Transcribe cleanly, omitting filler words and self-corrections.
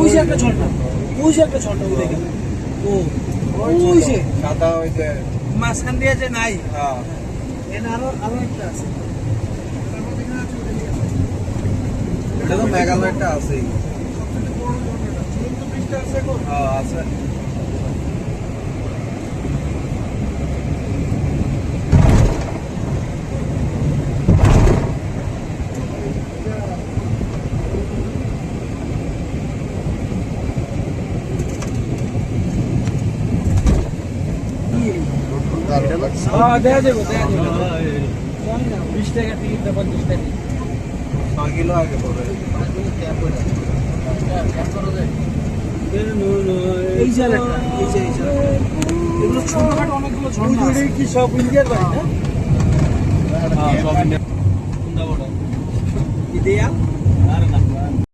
ওই যে একটা ঝর্ণা, ওই যে একটা ঝর্ণা, ওই দেখেন। ও ওই যে সাদা ওই যে মাঝখান দিয়ে যে নাই, হ্যাঁ এখানে আরো একটা আছে। এটা তো মেঘালয়টা আছে। হ্যাঁ আছে। দেয়া যাবো, দেয়া যাবো। জানি না, 20 টাকা টিকিট, 50 টাকা। 6 কিলো আগে পড়বে। এই যে আরেকটা, এই যে এগুলো ছোটখাটো অনেকগুলো ঝর্ণা আছে। কি সব ইন্ডিয়ার বাইক না? হ্যাঁ সব ইন্ডিয়া। ইন্ডিয়া